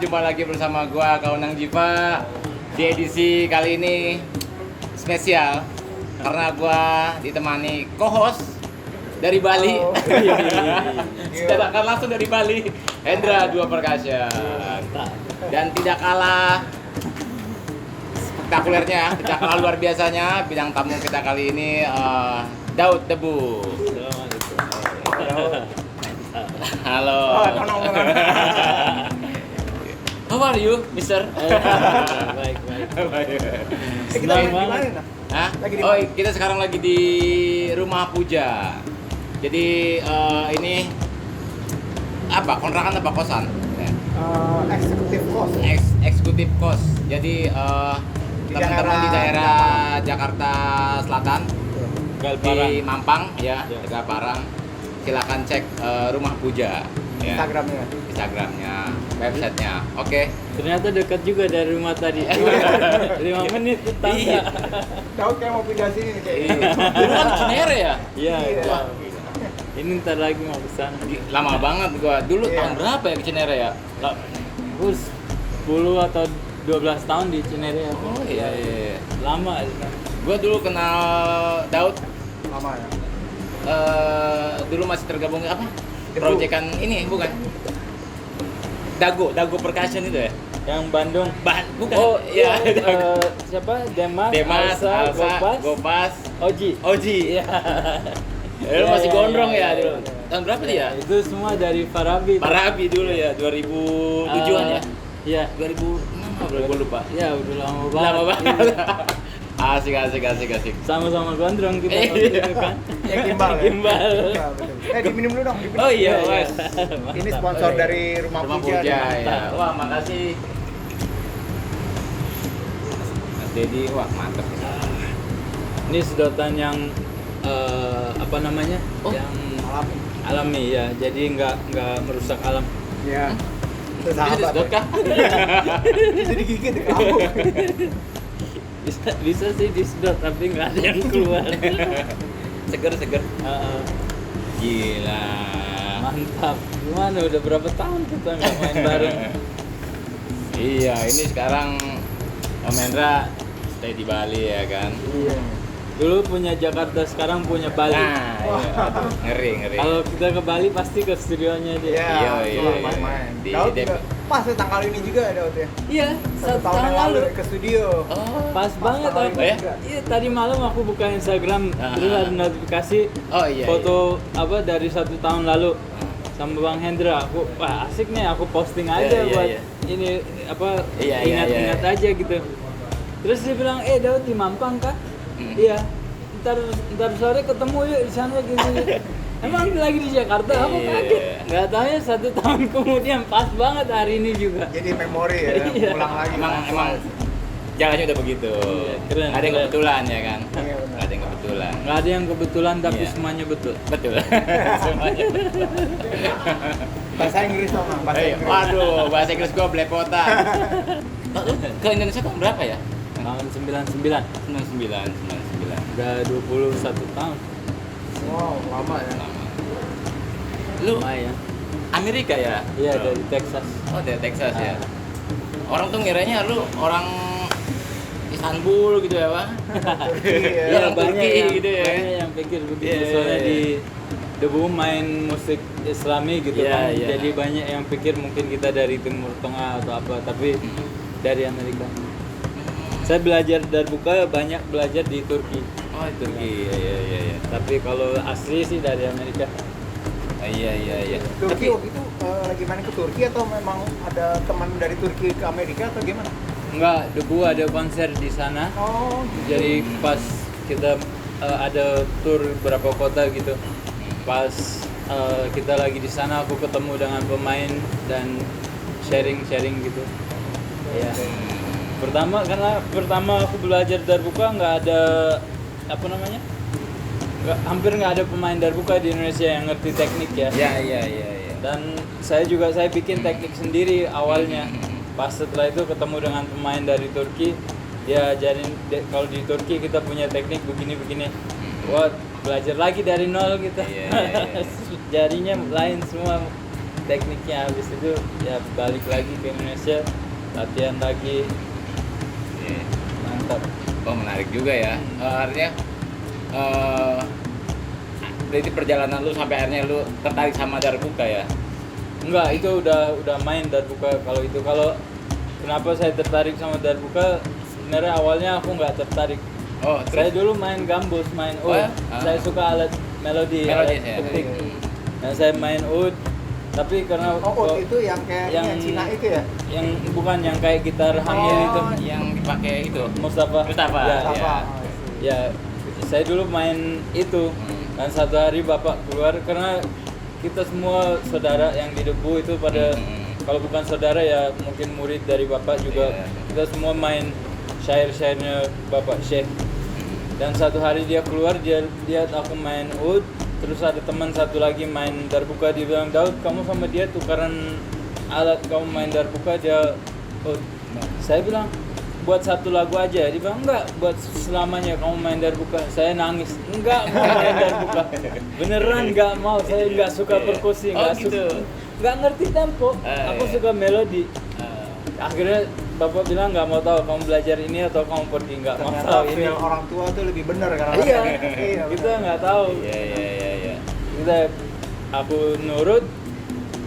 jumpa lagi bersama gua Kaunang Jiva. Di edisi kali ini spesial karena gua ditemani co-host dari Bali. Datangkan langsung dari Bali, Hendra Dua Perkasa. Dan tidak kalah spektakulernya, tidak kalah luar biasanya, bidang tamu kita kali ini Daud Debu. Halo. How are you, Mister? Baik. Kita lagi di mana, Nah? Hah? Lagi di Oh, mana? kita sekarang lagi di Rumah Puja. Jadi ini apa? Kontrakan apa kosan? Eksekutif kos. Eksekutif kos. Jadi Di teman-teman di daerah Jakarta Selatan, di Mampang ya, Ya. Tegal Parang. Silakan cek Rumah Puja ya. Instagramnya, websitenya. Oke. Ternyata dekat juga dari rumah tadi. 5 menit tetangga. Iya. Daud kayak mau pindah sini nih kayak. Iya. Dulu kan Cinere ya? Iya. Iya. Wah, Ini ntar lagi mau ke sana. lama banget gua. Dulu Iya. tahun berapa ya ke Cinere ya? Aku 10 atau 12 tahun di Cinere. Oh iya. Lama. Gua dulu kenal Daud Lama ya. dulu masih tergabung apa? Debu. Proyekan ini bukan? Dago Percussion itu ya? Yang Bandung. Bukan. Oh iya. iya. Siapa? Demas, Demas, Alsa, Gopas, Oji. Oji. Iya. Lu masih gondrong ya dulu. Iya. Tahun berapa dia? Itu semua dari Farabi. Parabi dulu ya, 2007-an ya? Iya. 2006 gue lupa. Ya udah lama banget. Lama banget. Iya. Asik. Sama-sama gondrong kita Iya. waktu itu kan. Yang gimbal ya? Gimbal. Gimbal, betul. Diminum dulu dong. diminum. Oh iya, Iya, Mas. Mantap. Ini sponsor Oh, iya. dari Rumah Puja. nih. ya. Wah, makasih. Mas Dedi, wah mantep. Ini sedotan yang apa namanya? Oh. Yang Alami. alami ya. Jadi nggak merusak alam. Iya. Bisa Sahabat. disedot kah? Bisa digigit ya kamu. Bisa sih disedot tapi nggak ada yang keluar. Seger. Heeh. Gila. Mantap. Gimana udah berapa tahun kita nggak main bareng? Iya, ini sekarang Om Hendra stay di Bali ya kan? Iya. Dulu punya Jakarta, sekarang punya Bali. Nah, iya. Aduh, ngeri. Kalau kita ke Bali pasti ke studionya dia. Iya, Iya. main-main. Di Daud Dep- juga pas ya tanggal ini juga Daud ya. Iya, Satu tahun yang lalu ke studio. Oh. Pas banget tanggal aku. ini ya? juga. Iya, tadi malam aku buka Instagram, Ah. terus ada notifikasi Oh iya. foto apa dari 1 tahun lalu sama Bang Hendra. Aku wah asik nih, aku posting aja Iya, buat iya. ini apa Iya, ingat-ingat iya. aja gitu. Terus dia bilang, Daud di Mampang kah? Hmm. Iya. Ntar sore ketemu yuk di sana gini. Emang lagi di Jakarta? Aku Iya. kaget. Nggak tahu ya 1 tahun kemudian pas banget hari ini juga. Jadi memori ya, Iya. ulang lagi. Emang jalannya udah begitu. Iya, keren, Ada yang keren. kebetulan ya kan? Iya, benar. Ada yang kebetulan. Nggak ada yang kebetulan tapi Iya. semuanya betul. Betul. Semuanya. Bahasa Inggris dong, Bang. Bahasa Inggris. Waduh, bahasa Inggris gua belepotan. Lu ke Indonesia tahun berapa ya? Tahun 99. 99. Udah 21 tahun. Wow, lama ya. Lama. Lu Lumayan. Amerika ya? Iya, Bro? dari Texas. Oh, dari Texas ya. Ah. Orang tuh ngiranya lu orang Istanbul gitu ya, Pak? Iya. Iya, orang Turki gitu ya. Banyak yang pikir begitu. Iya, Soalnya iya, di Debu main musik Islami gitu Iya, kan. iya. Jadi banyak yang pikir mungkin kita dari Timur Tengah atau apa, tapi dari Amerika. Saya belajar darbuka banyak belajar di Turki. Oh, Turki. Iya. Tapi kalau asli sih dari Amerika. Iya. Turki waktu itu lagi main ke Turki atau memang ada teman dari Turki ke Amerika atau gimana? Enggak, Debu ada konser di sana. Oh, Jadi pas kita ada tour beberapa kota gitu, pas kita lagi di sana aku ketemu dengan pemain dan sharing gitu. Ya. Pertama aku belajar darbuka nggak ada apa namanya, hampir nggak ada pemain darbuka di Indonesia yang ngerti teknik ya. Iya. Dan saya bikin teknik sendiri awalnya. Pas setelah itu ketemu dengan pemain dari Turki, dia ajarin kalau di Turki kita punya teknik begini. Wah, belajar lagi dari nol gitu. Iya. Jarinya lain semua. tekniknya, habis itu ya balik lagi ke Indonesia, latihan lagi, Iya. mantap. Oh menarik juga ya. Artinya berarti perjalanan lu sampai akhirnya lu tertarik sama Darbuka ya? Enggak, itu udah main Darbuka. Kalau kenapa saya tertarik sama Darbuka, sebenarnya awalnya aku nggak tertarik. Oh Saya terus? dulu main gambus, main Oh, oud. ya? Saya suka alat melodi, Melodi, alat ya. ketik. Nah, saya main oud, tapi karena Oh, itu yang kayak yang Cina itu ya? yang bukan yang kayak gitar hamil itu, Yang dipakai itu. Mustafa. Mustafa, Ya, Iya. Apa? ya, saya dulu main itu. Dan satu hari bapak keluar karena kita semua saudara yang di Debu itu pada kalau bukan saudara ya mungkin murid dari bapak juga. Iya. Kita semua main syair-syairnya bapak Syekh. Dan satu hari dia keluar, dia lihat aku main oud, terus ada teman satu lagi main Darbuka, dia bilang, "Daud, kamu sama dia tukaran alat, kamu main Darbuka, dia oud." Saya bilang, "Buat satu lagu aja." Dia bilang, "Enggak, buat selamanya kamu main Darbuka." Saya nangis, "Enggak mau main Darbuka." Beneran enggak mau, saya enggak suka perkusi, Oh, enggak gitu. enggak ngerti tempo. Aku Iya. suka melodi. Eh, Akhirnya bapak bilang nggak mau tahu kamu belajar ini atau kamu pergi, nggak mau Ternyata tahu ini. feel orang tua tuh lebih bener karena Iya, iya, kita bener. nggak tahu. Iya. Aku nurut.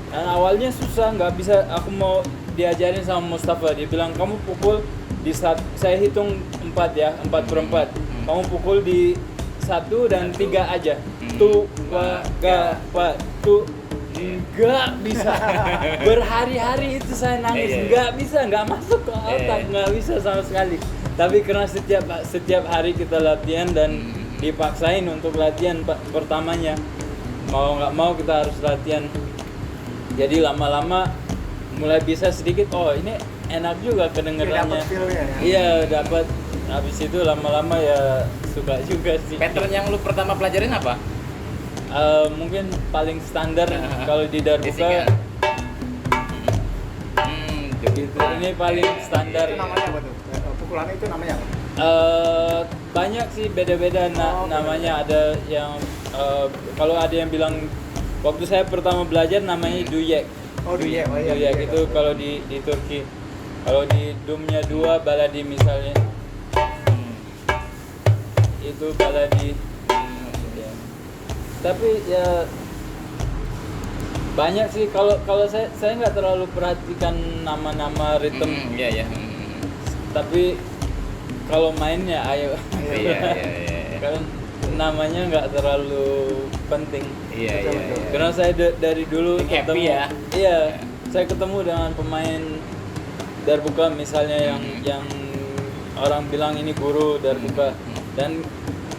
Dan awalnya susah, nggak bisa. Aku mau diajarin sama Mustafa. Dia bilang kamu pukul di saat saya hitung 4 ya, 4/4. Kamu pukul di 1 dan 3 aja. Tu, pa, tu. Nggak bisa. Berhari-hari itu saya nangis. Iya. Nggak bisa, nggak masuk ke otak, Iya. nggak bisa sama sekali. Tapi karena setiap hari kita latihan dan dipaksain untuk latihan pertamanya, mau nggak mau kita harus latihan. Jadi lama-lama mulai bisa sedikit. Oh ini enak juga kedengerannya. Dapat feel-nya ya? Iya dapat. Habis itu lama-lama ya suka juga sih. Pattern yang lu pertama pelajarin apa? Mungkin paling standar kalau di Darbuka Basic ya? gitu. Ini paling standar. Itu namanya apa tuh? Pukulannya itu namanya apa? Banyak sih beda-beda namanya. Ada yang kalau ada yang bilang waktu saya pertama belajar namanya duyek. Oh, duyek. Oh, iya, Duyek duyek. itu kalau di Turki. Kalau di dumnya 2 baladi misalnya. Itu baladi. Ya. Tapi ya banyak sih kalau saya nggak terlalu perhatikan nama-nama ritme. Iya. Tapi kalau mainnya ayo. Iya. Kan namanya nggak terlalu penting. Iya. Karena saya dari dulu Happy ketemu ya? Iya, saya ketemu dengan pemain Darbuka misalnya yang orang bilang ini guru Darbuka, dan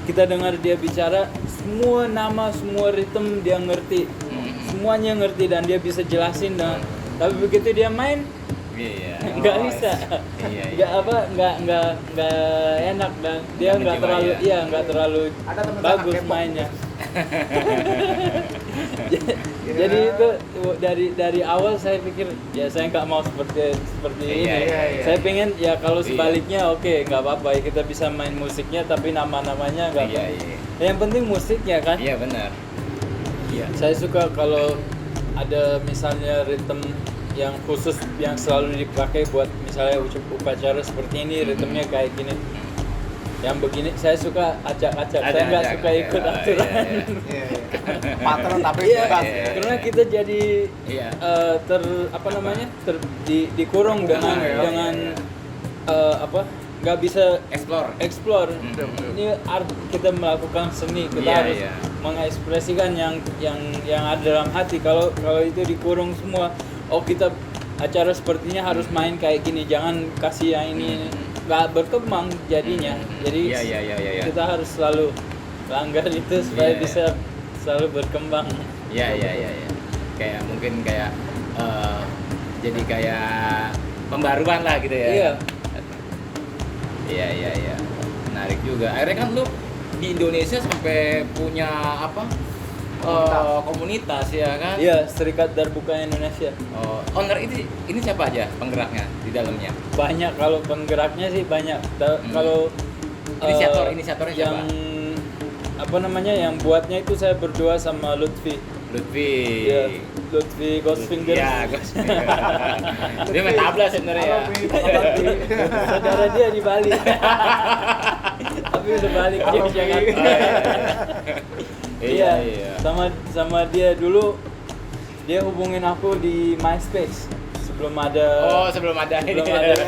kita dengar dia bicara semua nama, semua ritme dia ngerti. Semuanya ngerti dan dia bisa jelasin, dan tapi begitu dia main Iya. nggak bisa, Iya. nggak enak, dan dia Nggak nggak menjiwai terlalu ya? nggak terlalu Ada teman-teman bagus K-pop. mainnya. Jadi itu dari awal saya pikir ya saya nggak mau seperti ini. Iya. Saya pengen ya kalau Iya. sebaliknya oke, nggak apa-apa ya, kita bisa main musiknya tapi nama-namanya nggak Iya. apa. Yang penting musiknya kan. Iya benar. Iya. Saya suka kalau ada misalnya ritme yang khusus yang selalu dipakai buat misalnya upacara seperti ini, ritmenya kayak gini. Yang begini saya suka acak-acak. Saya nggak Acak-acak, suka ikut iya, aturan. iya. Iya. Pattern tapi Iya, bebas. iya. karena kita jadi Iya. dikurung dengan ya. dengan nggak bisa explore. Ini art, kita melakukan seni, kita Iya, harus iya. mengekspresikan yang ada dalam hati. Kalau itu dikurung semua, oh kita acara sepertinya harus main kayak gini, jangan kasih yang ini, nggak berkembang jadinya. Jadi Iya. kita harus selalu langgar itu supaya Iya. bisa selalu berkembang. Iya. Kayak mungkin kayak jadi kayak pembaruan lah gitu ya. Iya. Iya. Menarik juga. Akhirnya kan lu di Indonesia sampai punya apa? Komunitas ya kan? Iya, Serikat Darbuka Indonesia. Oh, owner ini siapa aja penggeraknya di dalamnya? Banyak, kalau penggeraknya sih banyak. Kalau Inisiatornya yang siapa? apa namanya, yang buatnya itu saya berdua sama Lutfi. Lutfi. Iya. Lutfi Ghost Finger. Iya, Ghost Finger. Dia main tabla sebenarnya ya. Saudara dia di Bali. Tapi udah balik dia di Jakarta. Iya, sama dia dulu dia hubungin aku di MySpace sebelum ada Sebelum ada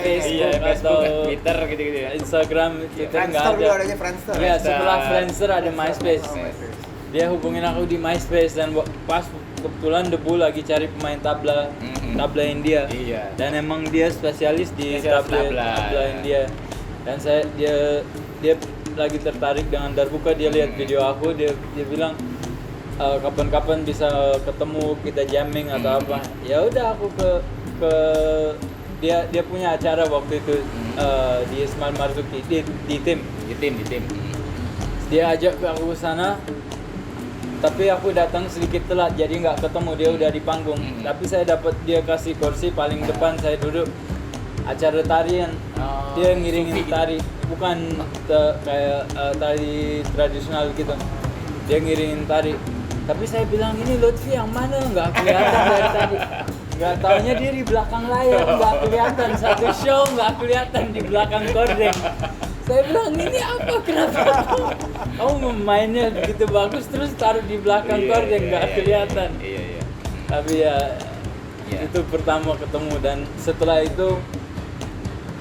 Facebook atau Twitter gitu-gitu ya. Instagram, Twitter nggak Friendster dulu ada. adanya Friendster. Iya, setelah Friendster ada MySpace. Oh, MySpace. Dia hubungin aku di MySpace dan pas kebetulan Debu lagi cari pemain tabla India. Iya. Dan emang dia spesialis di Spesialis tabla tabla. India. Dan dia lagi tertarik dengan Darbuka, dia lihat video aku, dia bilang kapan-kapan bisa ketemu kita jamming atau apa. Ya udah aku ke dia punya acara waktu itu di Ismail Marzuki di tim. Di tim. Dia ajak aku ke sana, tapi aku datang sedikit telat jadi nggak ketemu, dia udah di panggung. Tapi saya dapat dia kasih kursi paling depan, saya duduk acara tarian. Dia ngiringin Sufi. tari, bukan kayak tari tradisional gitu. Dia ngiringin tari. Tapi saya bilang, ini Lutfi yang mana? Nggak kelihatan dari tadi. Nggak taunya dia di belakang layar, nggak kelihatan. Satu show nggak kelihatan di belakang gorden. Saya bilang, ini apa? Kenapa kamu mainnya begitu bagus terus taruh di belakang gorden, nggak kelihatan. Iya. Tapi ya itu pertama ketemu, dan setelah itu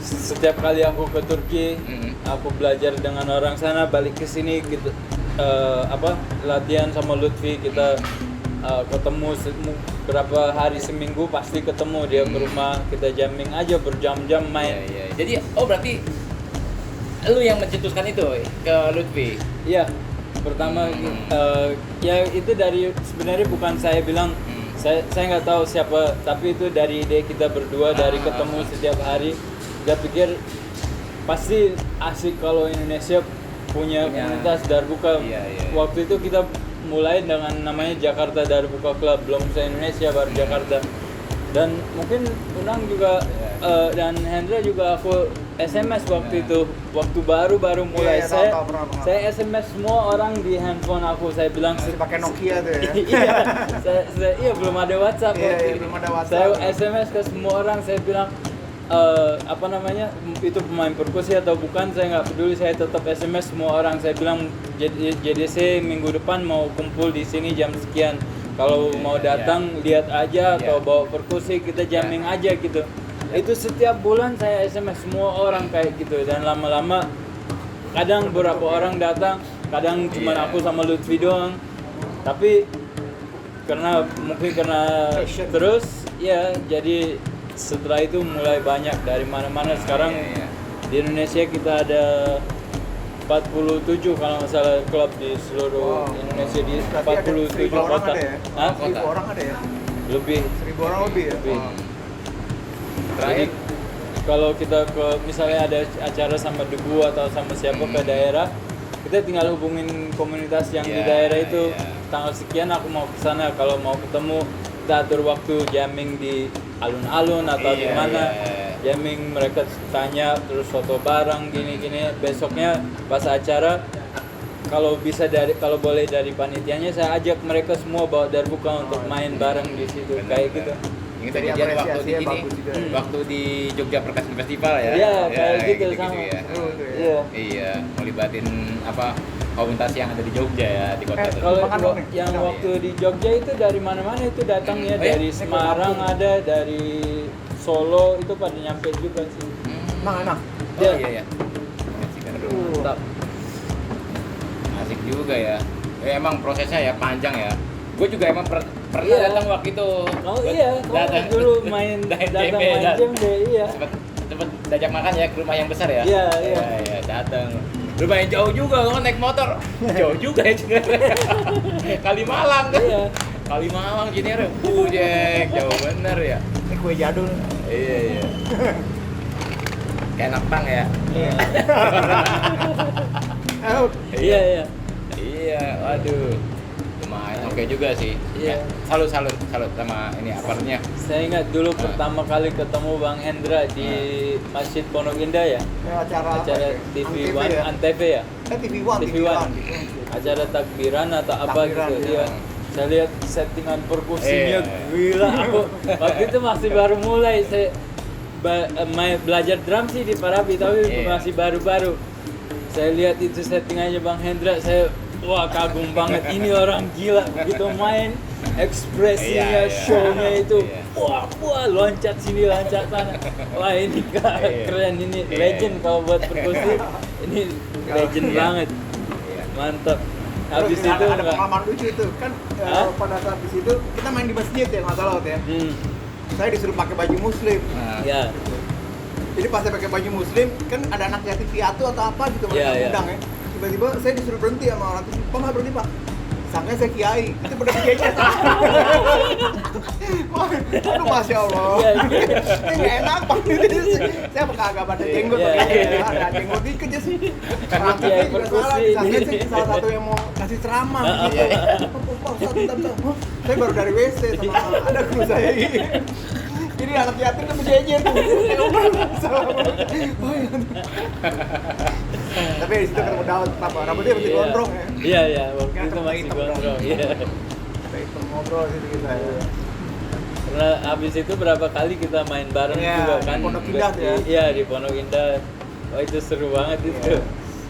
setiap kali aku ke Turki, aku belajar dengan orang sana, balik ke sini gitu, latihan sama Lutfi, kita ketemu berapa hari seminggu pasti ketemu dia ke rumah, kita jamming aja berjam-jam main. Iya. Jadi berarti lu yang mencetuskan itu ke Lutfi. Iya, pertama ya itu dari sebenarnya bukan saya bilang, saya nggak tahu siapa, tapi itu dari ide kita berdua, dari ketemu setiap hari. Dia pikir pasti asik kalau Indonesia punya komunitas Darbuka. Iya. Waktu itu kita mulai dengan namanya Jakarta Darbuka Club, belum se Indonesia, baru Jakarta. Dan mungkin Unang juga dan Hendra juga aku SMS waktu itu, waktu baru mulai. Iya, tahu, pernah. Saya SMS semua orang di handphone aku, saya bilang Masih pakai Nokia tuh ya. iya belum ada WhatsApp. Iya, waktu itu. belum ada WhatsApp. Saya SMS ke semua orang, saya bilang itu pemain perkusi atau bukan, saya nggak peduli, saya tetap SMS semua orang. Saya bilang JDC minggu depan mau kumpul di sini jam sekian, kalau mau datang lihat aja atau bawa perkusi, kita jamming aja gitu. Itu setiap bulan saya SMS semua orang kayak gitu, dan lama-lama kadang beberapa orang datang, kadang cuma aku sama Lutfi doang. Tapi karena Passion. terus ya, jadi setelah itu mulai banyak dari mana-mana. Sekarang di Indonesia kita ada 47 kalau nggak salah klub di seluruh Indonesia, di Berarti ada 47 1.000 orang kota. ada ya? Hah? 1.000 orang ada ya? Lebih. 1.000 orang lebih ya? Lebih. Terakhir Jadi, kalau kita misalnya ada acara sama Debu atau sama siapa ke daerah, kita tinggal hubungin komunitas yang di daerah itu, tanggal sekian aku mau ke sana, kalau mau ketemu kita atur waktu jamming di alun-alun atau di mana. Jamming, mereka tanya, terus foto bareng gini-gini. Besoknya pas acara, kalau boleh dari panitianya, saya ajak mereka semua bawa Darbuka untuk main bareng di situ, kayak gitu. Ini kejadian waktu di apresiasinya ini, bagus juga. waktu di Jogja Percussion Festival ya. Iya, kayak gitu gitu-gitu sama. ya. Seru tuh ya. Iya. Iya, melibatin komunitas yang ada di Jogja ya, di kota tersebut. Kalau Makan dong nih. yang Makan. waktu di Jogja itu dari mana-mana itu datangnya, Oh ya? dari Ini ke Semarang kampung. ada, dari Solo itu pada nyampe juga sih. Enak. Oh iya. Asik kan. Mantap. Asik juga ya. Emang prosesnya ya panjang ya. Gue juga emang pernah Iya. datang waktu itu. Oh iya, Datang. dulu main datang main jam deh, iya. Sempet diajak makan ya ke rumah yang besar ya. Iya. Iya, datang. Lumayan jauh juga kan naik motor. Jauh juga ya Cinere. Kalimalang kan. Iya. Kalimalang Cinere. Bujek, jauh bener ya. Ini kue jadul. Iya. Kayak napang ya. Iya. Eh, Iya, waduh. Lumayan oke juga sih. Iya. Salut sama ini aparatnya. Saya ingat dulu pertama kali ketemu Bang Hendra di Masjid Pondok Indah ya. acara TV Antv One, ya? Antv ya. TV One. TV One. Acara takbiran atau apa Takbiran, gitu. ya. Iya. Saya lihat settingan perkusinya Iya. gila. Aku waktu itu masih baru mulai. Saya belajar drum sih di Parabi tapi Iya. masih baru-baru. Saya lihat itu settingannya Bang Hendra, saya wah kagum banget. Ini orang gila begitu main, ekspresinya, Iya, iya. show-nya itu Iya. wah loncat sini loncat sana. Wah ini Iya. keren, ini Iya. legend kalau buat perkusi. Ini legend Iya. banget. Iya. Mantap. Terus Habis itu ada enggak. pengalaman lucu itu kan Hah? pada saat di situ kita main di masjid ya nggak salah waktu ya. Saya disuruh pakai baju muslim. Nah, Ya. Jadi pas saya pakai baju muslim kan ada anak yatim piatu atau apa gitu mereka Iya, iya. undang ya. Tiba-tiba saya disuruh berhenti sama orang itu. Pak nggak berhenti pak. Sangka saya kiai. Itu benar kiainya. Wah, aduh masya Allah. Iya, iya. Ini nggak enak pak. Saya pakai agak ada jenggot, Iya, pakai iya. ada jenggot dikit aja sih. Kiai Kiai perkusi. Disangka saya salah satu yang mau kasih ceramah. Gitu. Pak Ustadz, bentar. Hah? Saya baru dari WC sama ada kru saya. Ini anak yatim tuh berjejer tuh. Tapi di situ ketemu Daud, apa? Rambutnya masih Iya. gondrong ya. Iya, iya, waktu Kita itu ketemu masih hitam gondrong. dong. Iya. Kita itu ngobrol situ kita. Karena abis itu berapa kali kita main bareng Iya, juga di kan. Pondok Indah tuh ya. Iya, di Pondok Indah. Wah itu seru banget itu. Iya.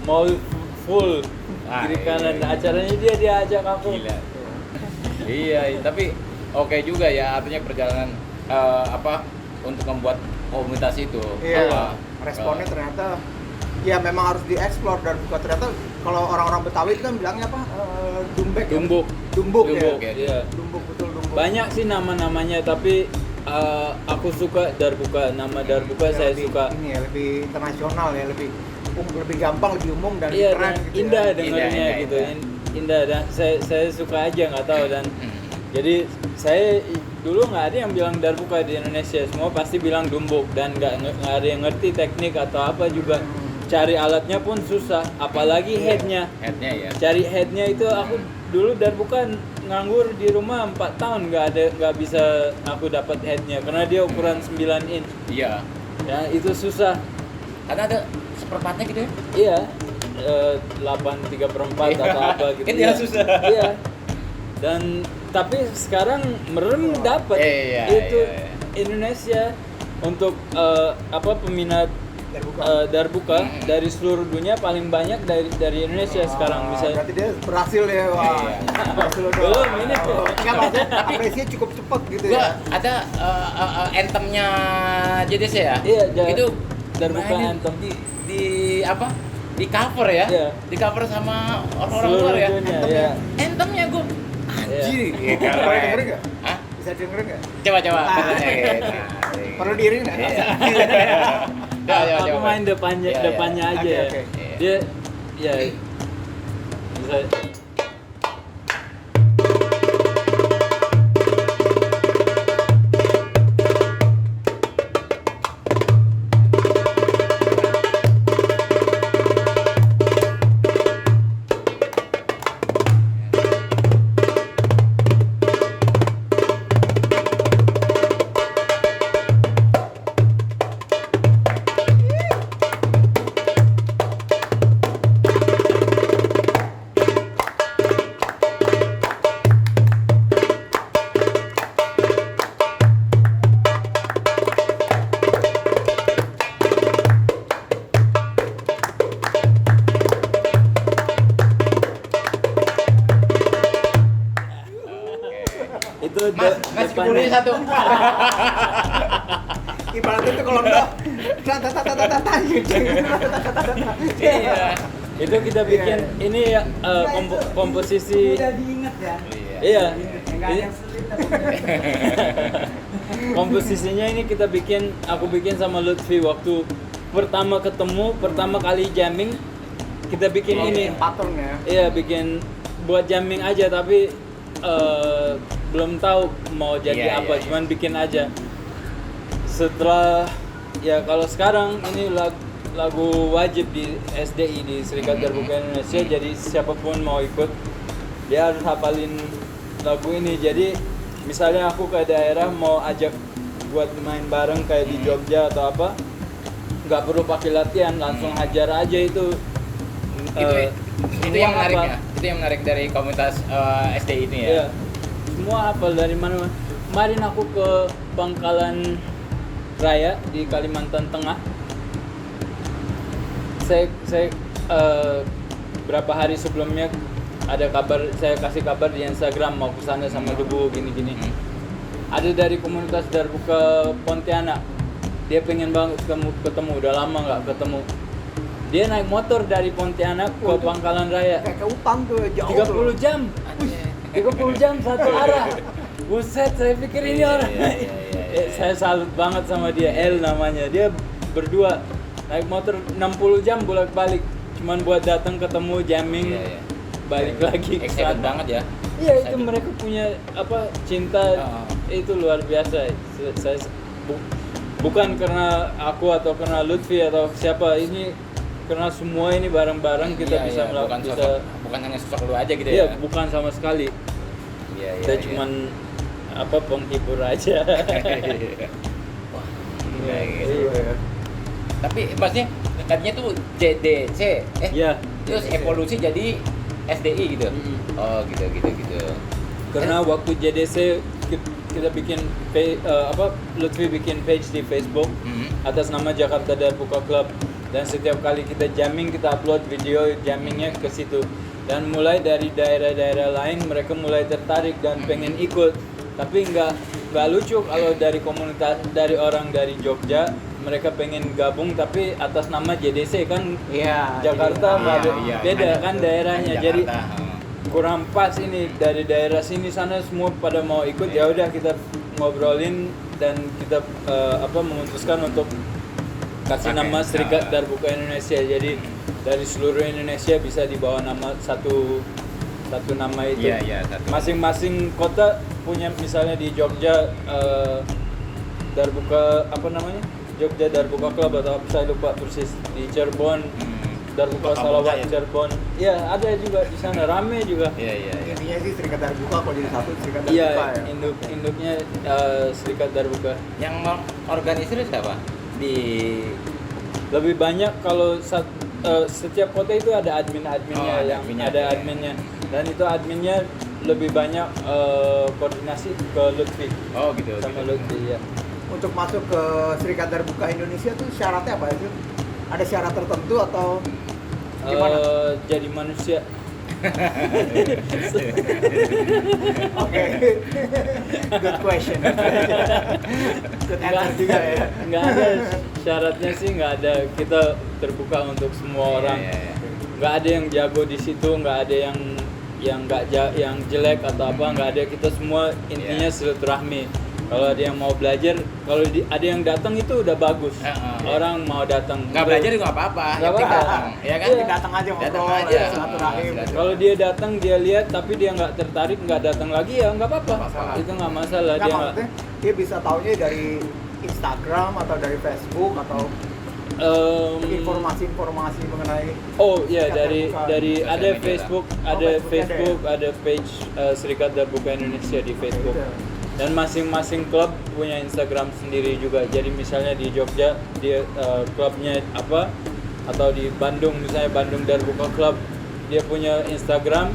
Mall full. Ah, Kiri iya. kanan acaranya dia ajak aku. Gila. Iya, tapi oke juga ya, artinya perjalanan untuk membuat komunitas itu. Iya. Apa, Responnya ternyata ya memang harus dieksplor dan bukan ternyata kalau orang-orang Betawi itu kan bilangnya apa? Dumbek. ya? Dumbuk. Dumbuk ya. Dumbuk, ya. Iya. Dumbuk betul dumbuk. Banyak sih nama-namanya tapi aku suka Darbuka. Nama Darbuka Ya, saya lebih, suka. ini ya lebih internasional ya, lebih gampang, lebih umum dan Iya, keren dan gitu indah ya. dengarnya Indah, gitu. indah. Indah dan saya suka aja nggak tahu dan jadi saya dulu nggak ada yang bilang Darbuka di Indonesia, semua pasti bilang Dumbuk dan nggak ada yang ngerti teknik atau apa juga. Cari alatnya pun susah, apalagi headnya. Headnya ya. Cari headnya itu aku dulu Darbuka nganggur di rumah 4 tahun nggak bisa aku dapat headnya karena dia ukuran 9 inch. Iya. Ya itu susah. Karena ada seperempatnya gitu ya. Iya, 8/3/4 Iya. atau apa gitu. Kan dia susah. Iya. Dan tapi sekarang merem dapat Iya, itu iya, iya. Indonesia untuk peminat Darbuka. Darbuka dari seluruh dunia paling banyak dari Indonesia sekarang bisa. Berarti dia berhasil ya, wah. Iya. Berhasil udah. Belum, ini. Enggak maksudnya apresiasinya cukup cepat gitu Gua ya. ada anthemnya JDC ya. Iya, itu Darbuka mainin anthem. di apa? Di cover ya. Iya. Di cover sama orang-orang Seluruh luar ya. dunia, Anthemnya. ya. Anthemnya gua anjir. Iya. Boleh dengerin nggak? Hah? Bisa dengerin nggak? Coba. Ah. Perlu diiring nggak? Iya. Coba, Aku main depannya Iya, iya. depannya aja Oke, ya. oke. Dia ya bisa. Itu Mas, nasi kebuli satu. Ibaratnya itu kalau enggak Iya. Itu kita bikin ini ya komposisi. Udah diinget ya. Iya. Enggak ada Ini- yang sulit tapi Komposisinya ini aku bikin sama Lutfi waktu pertama ketemu, pertama kali jamming kita bikin ini. pattern ya. Iya, bikin buat jamming aja tapi belum tahu mau jadi Iya, apa, iya, cuman bikin aja. Setelah ya kalau sekarang ini lagu wajib di SDI di Serikat Darbuka Indonesia, jadi siapapun mau ikut dia harus hafalin lagu ini. Jadi misalnya aku ke daerah mau ajak buat main bareng kayak di Jogja atau apa, nggak perlu pakai latihan, langsung hajar aja itu. itu Eh, itu semua yang menarik hafal. ya. Itu yang menarik dari komunitas SDI ini ya. Iya. semua hafal dari mana. Kemarin aku ke Pangkalan Raya di Kalimantan Tengah. Saya berapa hari sebelumnya ada kabar, saya kasih kabar di Instagram mau ke sana sama Debu gini-gini. Ada dari komunitas Darbuka Pontianak. Dia pengen banget ketemu, udah lama nggak ketemu. Dia naik motor dari Pontianak ke Pangkalan Raya. Kayak ke hutan tuh, jauh 30 jam. 30 jam satu arah. Buset, saya pikir ini orang. Saya salut banget sama dia, L namanya. Dia berdua naik motor 60 jam bolak-balik. Cuman buat datang ketemu jamming, balik lagi ke Excited sana. banget ya. Iya, itu mereka punya cinta itu luar biasa. Saya bukan karena aku atau karena Lutfi atau siapa, ini karena semua ini bareng-bareng kita bisa melakukan, bukan hanya sosok lu aja gitu iya, ya. bukan sama sekali. Iya, Kita cuman penghibur aja. Wah, gila, gitu. Iya. Tapi maksudnya tadinya tuh JDC, Iya. terus evolusi jadi SDI gitu. Oh, gitu. Karena waktu JDC kita bikin Lutfi bikin page di Facebook atas nama Jakarta Darbuka Club, dan setiap kali kita jamming kita upload video jammingnya ke situ, dan mulai dari daerah-daerah lain mereka mulai tertarik dan pengen ikut, tapi nggak lucu kalau dari komunitas dari orang dari Jogja mereka pengen gabung tapi atas nama JDC kan. Iya. Jakarta beda kan daerahnya, jadi Jakarta. kurang pas ini. Dari daerah sini sana semua pada mau ikut, ya udah kita ngobrolin dan kita memutuskan untuk kasih nama Serikat Darbuka Indonesia. Jadi dari seluruh Indonesia bisa dibawa nama satu nama itu. Iya, satu. Masing-masing kota punya, misalnya di Jogja Darbuka Jogja Darbuka Club atau apa saya lupa persis. Di Cirebon Darbuka Salawat Cirebon. Iya, ada juga di sana, rame juga. Iya. Intinya sih Serikat Darbuka, kalau jadi satu Serikat Iya, Darbuka ya. induknya Serikat Darbuka. Yang organisir siapa? Lebih banyak kalau setiap kota itu ada adminnya, ada adminnya, dan itu adminnya lebih banyak koordinasi ke Lutfi. Oh, gitu. Sama gitu. Lutfi ya. Untuk masuk ke Serikat Darbuka Indonesia tuh syaratnya apa itu? Ada syarat tertentu atau gimana? Jadi manusia. Oke. Good question. Good answer juga ya. Nggak ada syaratnya sih, nggak ada. Kita terbuka untuk semua orang. Iya. Nggak ada yang jago di situ, nggak ada yang yang jelek atau apa, nggak ada. Kita semua intinya silaturahmi. Kalau ada yang mau belajar, kalau ada yang datang itu udah bagus. Orang mau datang. Nggak belajar juga nggak apa-apa. Nggak Yang penting apa-apa. datang, ya kan? Iya. Datang aja ngobrol, Datang aja. silaturahim. Kalau dia datang, dia lihat tapi dia nggak tertarik, nggak datang lagi, ya nggak apa-apa. Masalah. Itu nggak masalah. Nggak, Dia nggak. maksudnya dia bisa taunya dari Instagram atau dari Facebook atau informasi-informasi mengenai Oh iya, Serikat dari Darbuka. ada Sosial media Facebook, lah. ada Oh, Facebook, ada page Serikat Darbuka Indonesia di Facebook. Gitu. Dan masing-masing klub punya Instagram sendiri juga. Jadi misalnya di Jogja dia klubnya apa, atau di Bandung misalnya Bandung Darbuka Club, dia punya Instagram.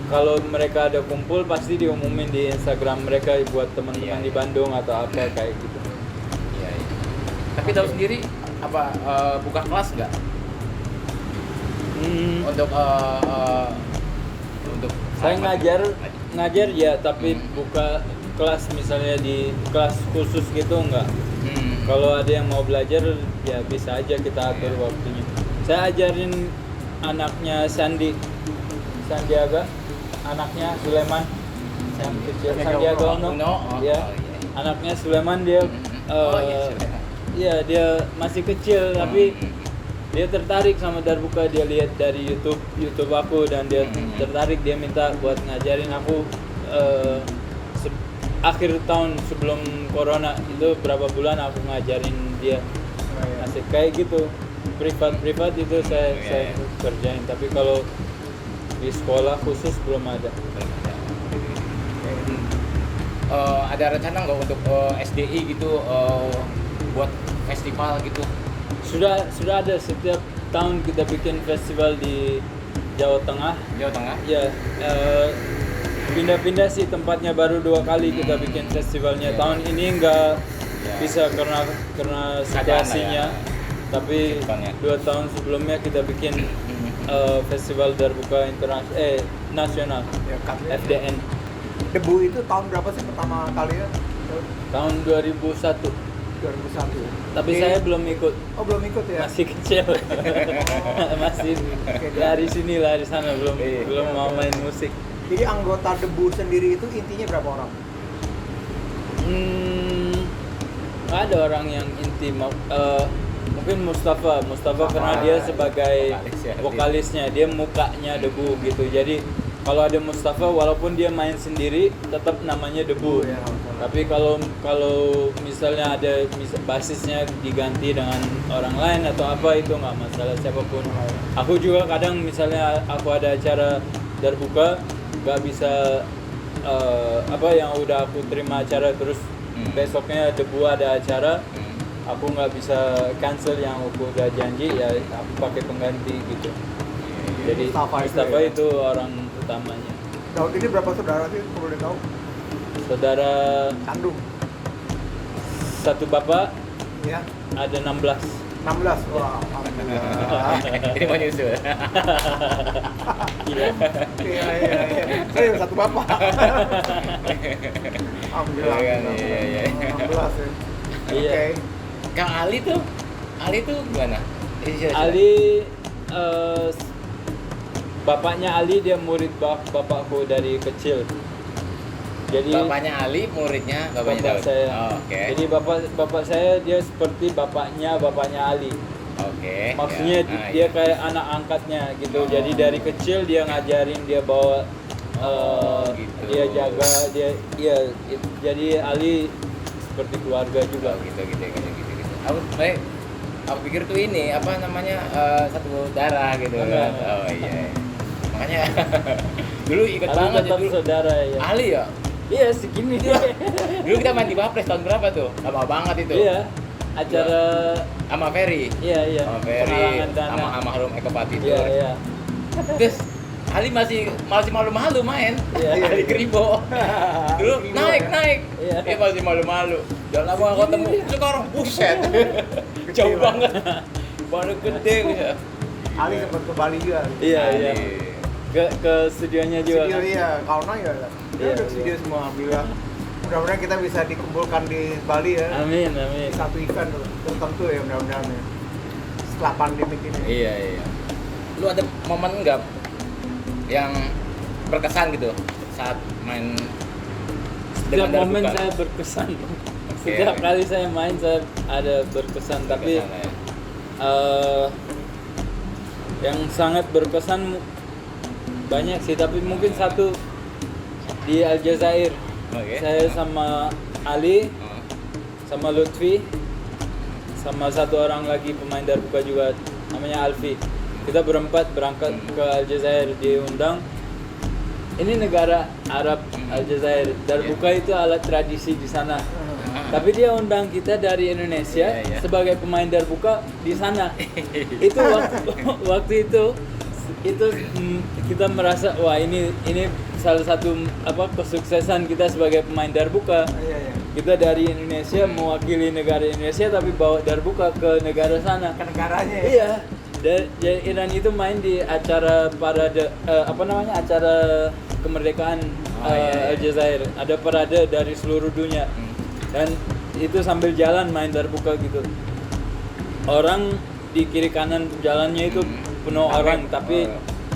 Kalau mereka ada kumpul pasti diumumin di Instagram mereka buat teman-teman di Bandung atau apa kayak gitu. Iya. Tapi tahu sendiri apa buka kelas nggak untuk Saya ngajar ya, tapi buka kelas misalnya di kelas khusus gitu enggak. Kalau ada yang mau belajar ya bisa aja kita atur waktunya. Saya ajarin anaknya Sandiaga, anaknya Sulaiman yang kecil, Sandiaga Uno. Ya, anaknya Sulaiman dia iya, dia masih kecil tapi dia tertarik sama Darbuka. Dia lihat dari YouTube aku dan dia tertarik, dia minta buat ngajarin aku akhir tahun sebelum corona itu berapa bulan aku ngajarin dia. Asik kayak gitu. Privat itu saya kerjain, tapi kalau di sekolah khusus belum ada. Ada rencana nggak untuk SDI gitu buat festival gitu? Sudah ada, setiap tahun kita bikin festival di Jawa Tengah. Jawa Tengah? Ya, pindah-pindah sih tempatnya, baru 2 kali kita bikin festivalnya. Tahun ini nggak bisa karena situasinya, tapi Depannya. 2 tahun sebelumnya kita bikin festival Darbuka nasional Ya, Katli. FDN Debu itu tahun berapa sih pertama kali ya? tahun 2001. 2001 ya? Tapi Oke. saya belum ikut, Oh belum ikut ya? masih kecil. Masih dari sini lah, di sana belum Iya. mau main musik. Jadi anggota Debu sendiri itu intinya berapa orang? Ada orang yang inti, mungkin Mustafa karena dia sebagai Vokalis ya. vokalisnya, dia mukanya Debu gitu. Jadi kalau ada Mustafa, walaupun dia main sendiri tetap namanya Debu. Ya. Tapi kalau misalnya ada basisnya diganti dengan orang lain atau apa, itu nggak masalah, siapapun. Aku juga kadang misalnya aku ada acara Darbuka nggak bisa yang udah aku terima acara terus besoknya Debu ada acara, aku nggak bisa cancel yang aku udah janji, ya aku pakai pengganti gitu. Jadi Mustafa ya? itu orang utamanya. Tahun ini berapa saudara sih kalau boleh tahu? Saudara Kandung? satu bapak Ya, ada 16. 16. Wah, alhamdulillah. Ini mau nyusul. Iya. Iya. Saya satu bapak. Alhamdulillah. Iya kan, iya. 16 ya. Iya. Oke. Kang Ali tuh gimana? Ali bapaknya Ali dia murid bapakku dari kecil. Jadi Bapaknya Ali, muridnya bapaknya bapak Daud. saya. Oh, oke. Jadi bapak saya dia seperti bapaknya Ali. Oke. Maksudnya Ya. Ah, dia iya. kayak anak angkatnya gitu. Oh. Jadi dari kecil dia ngajarin, dia bawa gitu. dia jaga dia, iya. Jadi Ali seperti keluarga juga. Oh, gitu. Aku pikir tuh ini apa namanya satu darah gitu Enggak. kan. Oh iya. Makanya dulu ikut Ali banget tetap dulu. saudara ya. Ali ya. Iya segini. Dulu kita main di Bapres tahun berapa tuh? Lama banget itu. Iya. Acara Sama Ferry. iya Sama Ferry. penggalangan dana. Sama almarhum Eko Pati itu. Iya. Terus Ali masih malu-malu main. Iya. Ali Kribo. Dulu naik. Iya. Dia masih malu-malu. Jangan lama gak ketemu. Sekarang buset. Jauh banget. Baru gede ya. Ali sempat ke Bali juga. Iya. Ali. Ke studionya juga. Studio kan? iya, Kauna ya. Dia Iya, udah studio semua alhamdulillah. Mudah-mudahan kita bisa dikumpulkan di Bali ya. Amin. Di satu event tertentu ya mudah-mudahan ya. Setelah pandemi ini. Iya. Lu ada momen enggak yang berkesan gitu saat main Setiap dengan momen Darbuka? saya berkesan. Setiap kali saya main saya ada berkesan, tapi Berkesan, ya. yang sangat berkesan banyak sih, tapi mungkin satu di Aljazair. Oke. Saya sama Ali, Oh. sama Lutfi, sama satu orang lagi pemain Darbuka juga namanya Alfi. Kita berempat berangkat ke Aljazair, diundang. Ini negara Arab, Aljazair. Darbuka itu alat tradisi di sana. Tapi dia undang kita dari Indonesia Iya. sebagai pemain Darbuka di sana. Itu waktu itu kita merasa wah ini salah satu kesuksesan kita sebagai pemain Darbuka. Iya. Kita dari Indonesia mewakili negara Indonesia tapi bawa Darbuka ke negara sana. Ke negaranya ya. Iya. Dan Iran itu main di acara parade acara kemerdekaan iya. Aljazair. Ada parade dari seluruh dunia. Dan itu sambil jalan main Darbuka gitu. Orang di kiri kanan jalannya itu penuh orang, tapi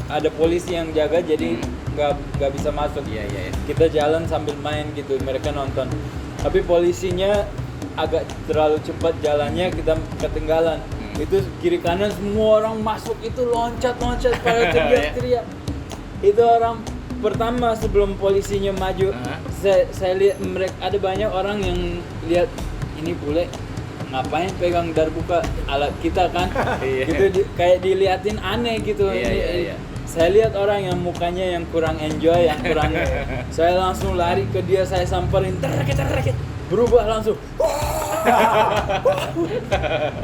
ada polisi yang jaga jadi nggak bisa masuk. Iya. Kita jalan sambil main gitu, mereka nonton. Tapi polisinya agak terlalu cepat jalannya, kita ketinggalan. Itu kiri kanan semua orang masuk itu loncat pada teriak-teriak. Itu orang pertama sebelum polisinya maju, saya lihat mereka ada banyak orang yang lihat ini bule ngapain pegang Darbuka alat kita kan. Gitu kayak diliatin aneh gitu. Iya. Saya lihat orang yang mukanya yang kurang enjoy, yang kurang saya langsung lari ke dia, saya samperin, terkit berubah langsung.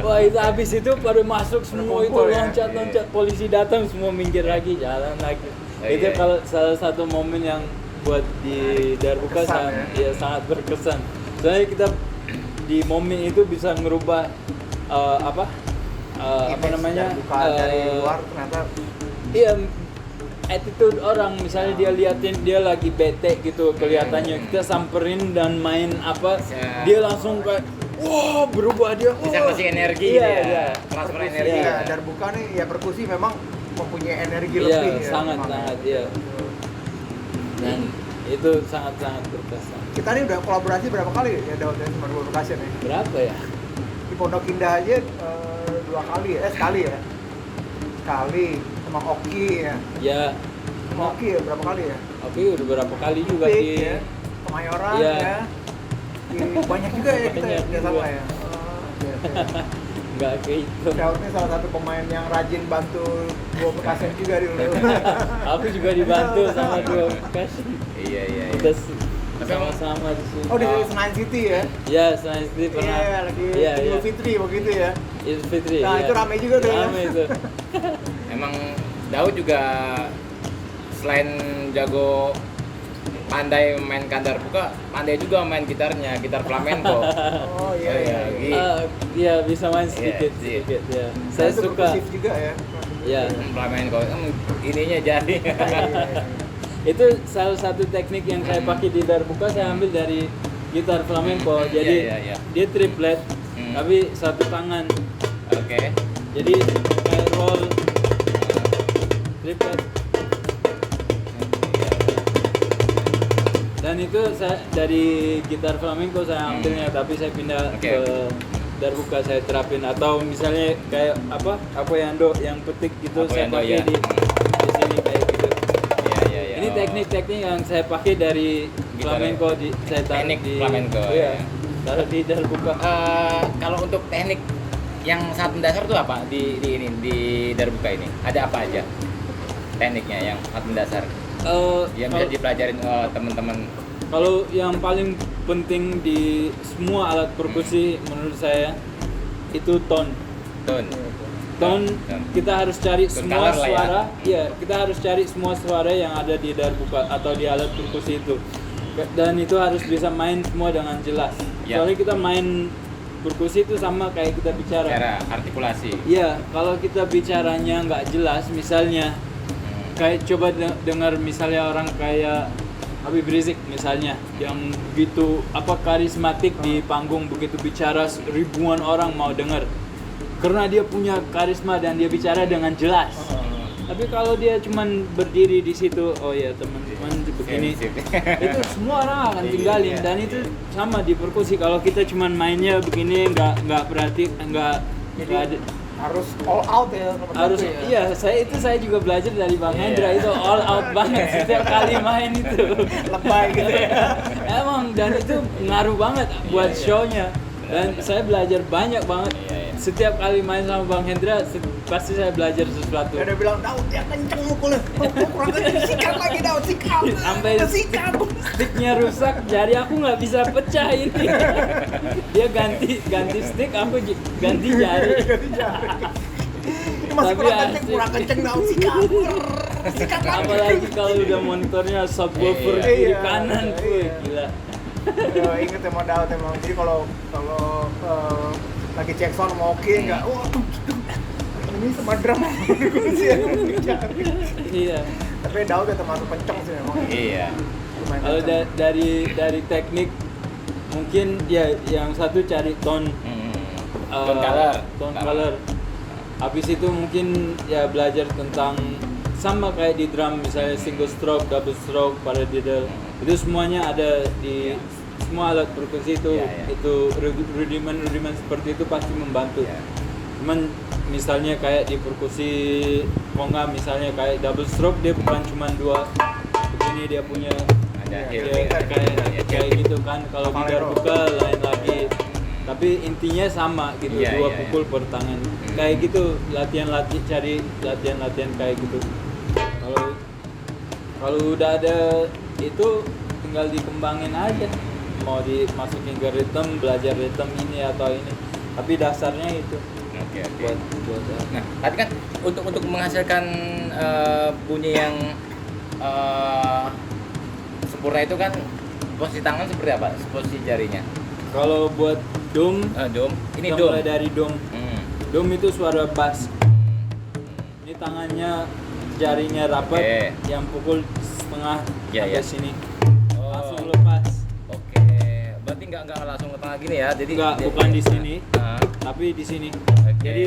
Wah itu habis itu baru masuk semua itu Kumpul ya? loncat, polisi datang semua minggir lagi, jalan lagi. Itu Iya. kalau salah satu momen yang buat di Darbuka Berkesan, sangat berkesan. Soalnya kita di momen itu bisa ngerubah apa Image namanya Darbuka dari luar ternyata iya, attitude orang, misalnya dia liatin dia lagi bete gitu kelihatannya, kita samperin dan main apa, Bisa. dia langsung kayak wah berubah dia, Bisa wah. ngasih energi Iya, dia. iya. Transfer perkusi energi. ya, Darbuka nih ya perkusi memang mempunyai energi Iya, lebih ya. sangat memang. sangat iya. Dan itu sangat berkesan. Kita nih udah kolaborasi berapa kali ya Daud ya sama Dua Percussion ya? Berapa ya? Di Pondok Indah aja 2 kali ya, sekali ya? Sekali sama Oki ya. Ya, Sama Oki ya berapa kali ya? tapi udah berapa kali juga Pik, di ya. Kemayoran Iya. ya. Banyak juga ya kita Banyak kerja sama juga. ya. Oke. nggak kayak itu. Daud ini salah satu pemain yang rajin bantu Dua Percussion juga di Aku juga dibantu sama Dua Percussion. Iya. Kita Tapi emang- sama-sama di sini. Oh di Senayan City ya? Ya, selain itu pernah. Iya, lagi Iya, Idul iya. Fitri begitu ya. Idul Fitri. Nah, iya. itu rame juga tuh ya. Rame itu. Emang Daud juga selain jago pandai main Darbuka, pandai juga main gitarnya, gitar flamenco. Oh iya. Gitu. Iya, bisa main Iya, sedikit ya. Saya Itu suka. perkusif juga ya. Ya. Flamenco, ininya jadi. Iya. Itu salah satu teknik yang saya pakai di Darbuka, saya ambil dari gitar flamenco. Jadi Iya. dia triplet, Hmm. tapi satu tangan. Oke. Jadi kayak roll triplet. Dan itu saya dari gitar flamenco saya ambilnya, tapi saya pindah Oke. ke Darbuka, saya terapin. Atau misalnya kayak apa yang petik gitu, saya Apoyando, pakai ya. di sini kayak gitu. Iya. Ini teknik-teknik yang saya pakai dari Gitar flamenco, saya taruh Teknik di flamenco, iya, ya. taruh di Darbuka. Kalau untuk teknik yang sangat mendasar tuh apa di Darbuka ini? Ada apa aja tekniknya yang sangat mendasar? Yang bisa dipelajarin teman-teman. Kalau yang paling penting di semua alat perkusi menurut saya itu tone. Tone Tone. kita harus cari Tone semua color lah ya. suara. Iya, kita harus cari semua suara yang ada di Darbuka atau di alat perkusi itu. Dan itu harus bisa main semua dengan jelas. Ya. Soalnya kita main perkusi itu sama kayak kita bicara. Cara artikulasi. Iya, kalau kita bicaranya nggak jelas, misalnya kayak coba dengar misalnya orang kayak Habib Rizik misalnya, yang begitu karismatik di panggung, begitu bicara ribuan orang mau dengar karena dia punya karisma dan dia bicara dengan jelas. Tapi kalau dia cuman berdiri di situ, oh ya teman-teman begini, Sip. itu semua orang akan tinggalin. Dan itu sama di perkusi, kalau kita cuman mainnya begini, nggak ada. Harus all out ya. nomor Harus satu ya. iya, saya juga belajar dari Bang Hendra, itu all out banget setiap kali main itu. Lebay gitu ya. Emang, dan itu ngaruh banget buat show-nya. Dan saya belajar banyak banget. Setiap kali main sama Bang Hendra, pasti saya belajar sesuatu. Dia udah bilang, Daud ya kenceng mukulnya. Kurang kenceng, sikat lagi Daud, sikat. Sampai sikat. sticknya rusak, jari aku nggak bisa pecah ini. Dia ganti stick, aku ganti jari. Ini masih Tapi kurang asik. kenceng Daud, sikat. Sikat lagi. Apalagi kalau udah monitornya subwoofer Iya. kiri Iya. kanan, Iya. gila. Ya, inget sama Daud emang. Jadi kalau lagi cek sound mau oke nggak? Wah, ini sama drum sih yang dicari. Iya. Tapi Daud udah termasuk kenceng sih memang. Iya. Lumayan Kalau kenceng. dari teknik mungkin ya yang satu cari tone, Tone color. tone color. Habis itu mungkin ya belajar tentang sama kayak di drum, misalnya single stroke, double stroke, paradiddle. Itu semuanya ada di semua alat perkusi itu. Iya, iya. Itu rudiment seperti itu pasti membantu. Iya. Cuman misalnya kayak di perkusi konga, misalnya kayak double stroke, dia bukan cuma dua begini, dia punya Ada ya, heel pick. kayak gitu kan. Kalau di Valero. Darbuka lain lagi, tapi intinya sama gitu, Iya, dua iya, pukul per tangan kayak gitu. Cari latihan kayak gitu. Kalau udah ada itu tinggal dikembangin aja, mau dimasukin ke rhythm, belajar rhythm ini atau ini, tapi dasarnya itu Oke. buat Nah, tadi kan untuk menghasilkan bunyi yang Pura itu kan posisi tangan seperti apa? Posisi jarinya? Kalau buat dom, Dom. Ini kita dom. mulai dari dom. Dom itu suara bass. Ini tangannya jarinya rapat, Oke. yang pukul setengah Iya, sampai iya. sini. Oh. Langsung lepas. Oke. Berarti nggak langsung ke tengah gini ya? Jadi Enggak, bukan di sini, Ah. tapi di sini. Oke. Jadi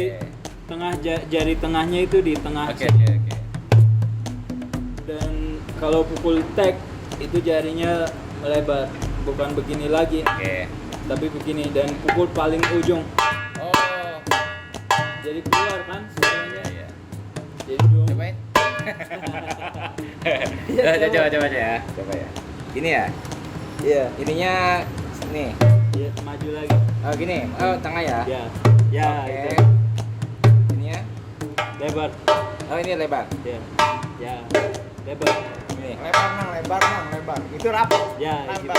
tengah jari tengahnya itu di tengah. Oke, oke. Dan kalau pukul tag itu jarinya melebar, bukan begini lagi, Oke. tapi begini, dan pukul paling ujung. Oh. Jadi keluar kan suaranya. Iya. Jadi dom. Cobain. Coba ya. Coba ya. Ini ya. Iya. Ininya nih. Iya, maju lagi. Oh gini. Oh tengah ya. Ya. Ya, Oke. itu. Ininya. Lebar. Oh ini lebar. Ya. Ya. Lebar. Ini. lebar. Itu rapat. Ya, Rapat. gitu.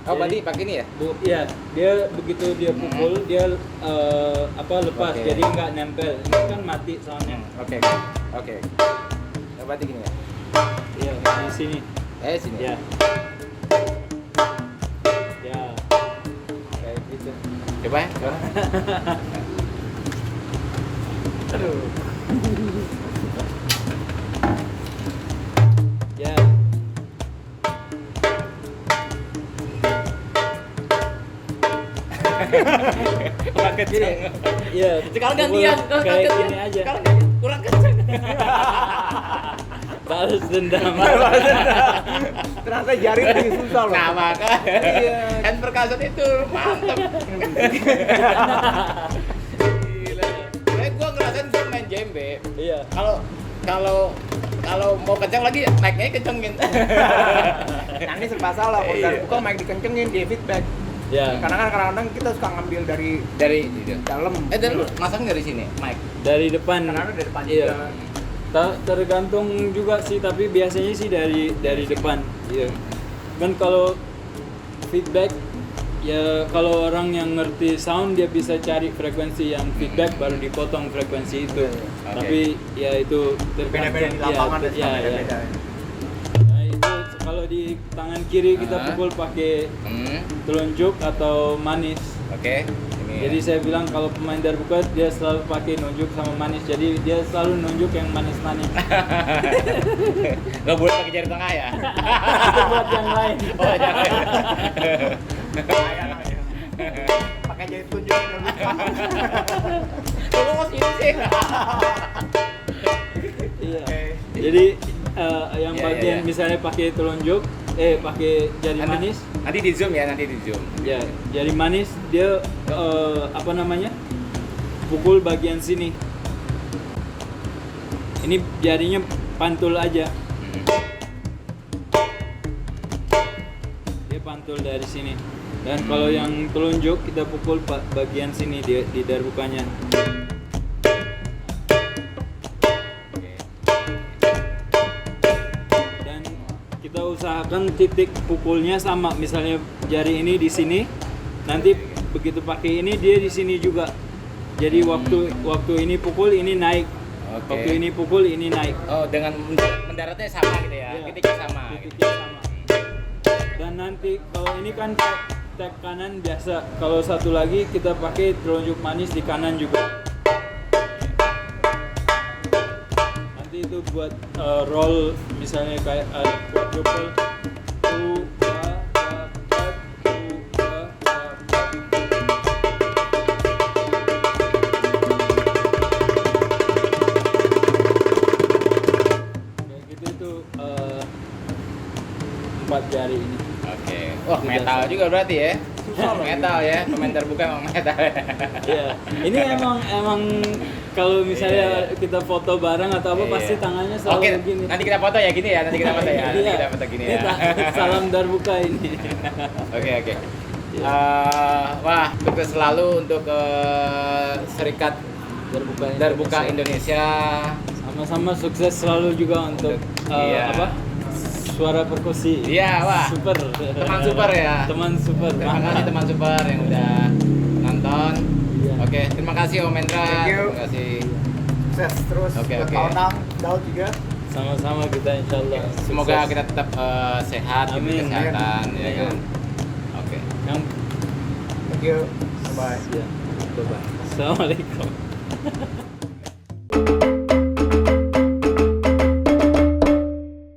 Oh berarti pakai ini ya? Iya, dia begitu dia pukul, dia lepas, Oke. jadi nggak nempel. Ini kan mati soalnya. Oke. Oke. Oh, berarti gini ya. Iya, di sini. Sini. Ya. Ya. Kayak gitu. Coba ya. Coba. Aduh. Ya. Kurang kenceng. Iya. Sekarang pukul gantian. Kayak gini aja. Sekarang gantian. Kurang kenceng. Balas dendam. Ternyata jari lebih susah loh. Nah makanya. Iya. Kan perkasan itu mantep. Gila. Gue ngerasain gue main jembe. Iya. Kalau mau kencang lagi naiknya kencengin. Nah, ini serba salah. Kalau dari buka mic dikencengin dia feedback. Ya. Karena kan kadang-kadang kita suka ngambil dari Dari itu. dalam. Dari masang dari sini, Mike. Dari depan. Kadang-kadang dari depan Iya. juga. Tergantung juga sih, tapi biasanya sih dari depan. Iya. Kan kalau feedback, ya kalau orang yang ngerti sound dia bisa cari frekuensi yang feedback baru dipotong frekuensi itu. Oke. Tapi ya itu tergantung. Beda-beda di lapangan dan ya, beda-beda. Nah itu kalau di tangan kiri kita pukul pakai telunjuk atau manis. Oke. Ini. Jadi saya bilang kalau pemain darbuka dia selalu pakai nunjuk sama manis. Jadi dia selalu nunjuk yang manis-manis. Gak boleh pakai jari tengah ya. Itu buat yang lain. Oh, jangan. Pakai jari tunjuk dan buka. Kamu mau sini sih. Iya. Oke. Jadi yang Iya, bagian iya, iya. misalnya pakai telunjuk, pakai jari manis, Nanti di zoom ya, nanti di zoom. ya jari manis dia pukul bagian sini. Ini jarinya pantul aja. Dia pantul dari sini. Dan kalau yang telunjuk kita pukul bagian sini di darbukanya. Dan kita usahakan titik pukulnya sama, misalnya jari ini di sini, nanti begitu pakai ini dia di sini juga. Jadi waktu ini pukul ini naik, Oke. waktu ini pukul ini naik. Oh, dengan mendaratnya sama gitu ya. Iya. Titiknya sama. Titiknya sama. Dan nanti kalau ini kan tag kanan biasa, kalau satu lagi kita pakai telunjuk manis di kanan juga. Nanti itu buat roll, misalnya kayak quadruple. Kayak gitu itu 4 jari ini. Oke. Wah, metal juga berarti ya. Metal ya, pemain terbuka emang metal. Iya. Ini emang kalau misalnya Iya. kita foto bareng atau apa Iya. pasti tangannya selalu Oke, begini. nanti kita foto ya gini ya, nanti kita foto ya. Nanti Iya. kita foto gini Ini ya. salam darbuka ini. Oke, oke. Iya. Wah, sukses selalu untuk Serikat Darbuka Indonesia. Sama-sama sukses selalu juga untuk Iya. suara perkusi. Iya, wah. Super. Teman super ya. Teman super. Terima kasih teman super yang udah nonton. Iya. Oke, terima kasih Om Endra. Thank you. Terima kasih. Sukses terus. Oke, buat oke. Pak Otang, Daud juga. Sama-sama kita insyaallah. Semoga sukses. kita tetap sehat, diberi Amin. kesehatan, ya kan. Oke. Yang Thank you. Bye. ya. Bye-bye. Assalamualaikum.